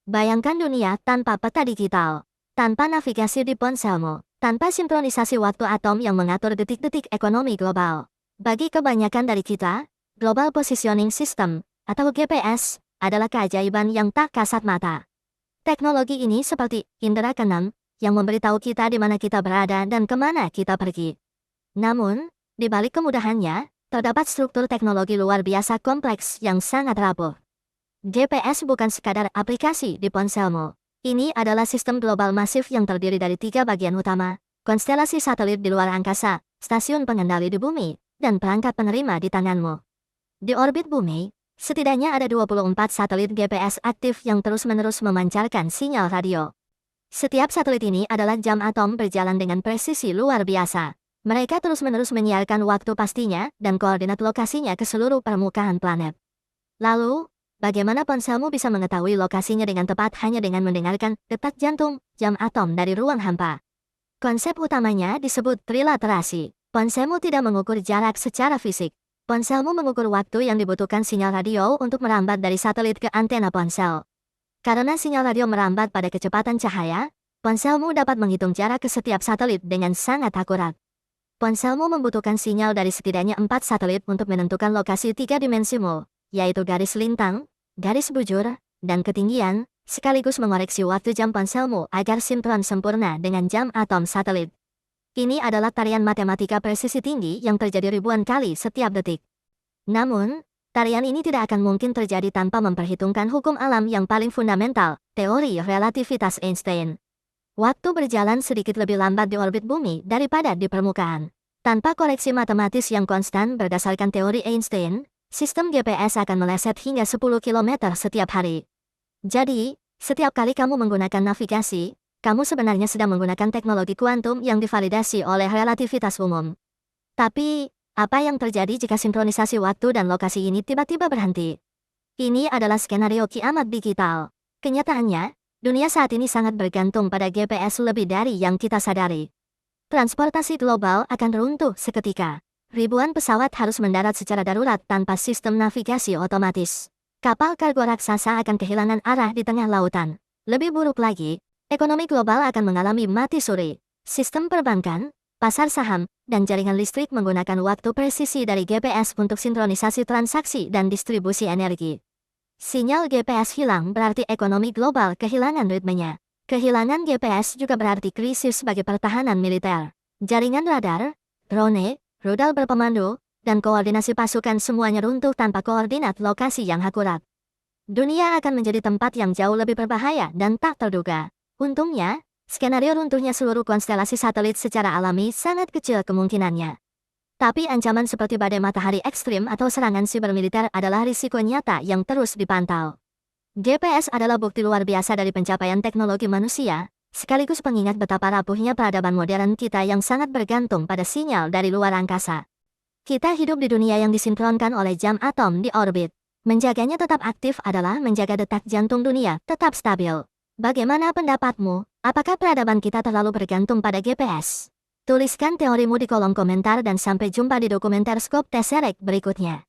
Bayangkan dunia tanpa peta digital, tanpa navigasi di ponselmu, tanpa sinkronisasi waktu atom yang mengatur detik-detik ekonomi global. Bagi kebanyakan dari kita, Global Positioning System, atau GPS, adalah keajaiban yang tak kasat mata. Teknologi ini seperti indera keenam, yang memberitahu kita di mana kita berada dan kemana kita pergi. Namun, di balik kemudahannya, terdapat struktur teknologi luar biasa kompleks yang sangat rapuh. GPS bukan sekadar aplikasi di ponselmu. Ini adalah sistem global masif yang terdiri dari 3 bagian utama, konstelasi satelit di luar angkasa, stasiun pengendali di bumi, dan perangkat penerima di tanganmu. Di orbit bumi, setidaknya ada 24 satelit GPS aktif yang terus-menerus memancarkan sinyal radio. Setiap satelit ini adalah jam atom berjalan dengan presisi luar biasa. Mereka terus-menerus menyiarkan waktu pastinya dan koordinat lokasinya ke seluruh permukaan planet. Lalu, bagaimana ponselmu bisa mengetahui lokasinya dengan tepat hanya dengan mendengarkan detak jantung jam atom dari ruang hampa? Konsep utamanya disebut trilaterasi. Ponselmu tidak mengukur jarak secara fisik. Ponselmu mengukur waktu yang dibutuhkan sinyal radio untuk merambat dari satelit ke antena ponsel. Karena sinyal radio merambat pada kecepatan cahaya, ponselmu dapat menghitung jarak ke setiap satelit dengan sangat akurat. Ponselmu membutuhkan sinyal dari setidaknya 4 satelit untuk menentukan lokasi 3 dimensimu, yaitu garis lintang, garis bujur, dan ketinggian, sekaligus mengoreksi waktu jam ponselmu agar sinkron sempurna dengan jam atom satelit. Ini adalah tarian matematika presisi tinggi yang terjadi ribuan kali setiap detik. Namun, tarian ini tidak akan mungkin terjadi tanpa memperhitungkan hukum alam yang paling fundamental, teori relativitas Einstein. Waktu berjalan sedikit lebih lambat di orbit bumi daripada di permukaan. Tanpa koreksi matematis yang konstan berdasarkan teori Einstein, sistem GPS akan meleset hingga 10 km setiap hari. Jadi, setiap kali kamu menggunakan navigasi, kamu sebenarnya sedang menggunakan teknologi kuantum yang divalidasi oleh relativitas umum. Tapi, apa yang terjadi jika sinkronisasi waktu dan lokasi ini tiba-tiba berhenti? Ini adalah skenario kiamat digital. Kenyataannya, dunia saat ini sangat bergantung pada GPS lebih dari yang kita sadari. Transportasi global akan runtuh seketika. Ribuan pesawat harus mendarat secara darurat tanpa sistem navigasi otomatis. Kapal kargo raksasa akan kehilangan arah di tengah lautan. Lebih buruk lagi, ekonomi global akan mengalami mati suri. Sistem perbankan, pasar saham, dan jaringan listrik menggunakan waktu presisi dari GPS untuk sinkronisasi transaksi dan distribusi energi. Sinyal GPS hilang berarti ekonomi global kehilangan ritmenya. Kehilangan GPS juga berarti krisis bagi pertahanan militer. Jaringan radar, drone, rudal berpemandu, dan koordinasi pasukan semuanya runtuh tanpa koordinat lokasi yang akurat. Dunia akan menjadi tempat yang jauh lebih berbahaya dan tak terduga. Untungnya, skenario runtuhnya seluruh konstelasi satelit secara alami sangat kecil kemungkinannya. Tapi ancaman seperti badai matahari ekstrim atau serangan sibermiliter adalah risiko nyata yang terus dipantau. GPS adalah bukti luar biasa dari pencapaian teknologi manusia, sekaligus pengingat betapa rapuhnya peradaban modern kita yang sangat bergantung pada sinyal dari luar angkasa. Kita hidup di dunia yang disinkronkan oleh jam atom di orbit. Menjaganya tetap aktif adalah menjaga detak jantung dunia tetap stabil. Bagaimana pendapatmu? Apakah peradaban kita terlalu bergantung pada GPS? Tuliskan teorimu di kolom komentar dan sampai jumpa di dokumenter Skop Tesseract berikutnya.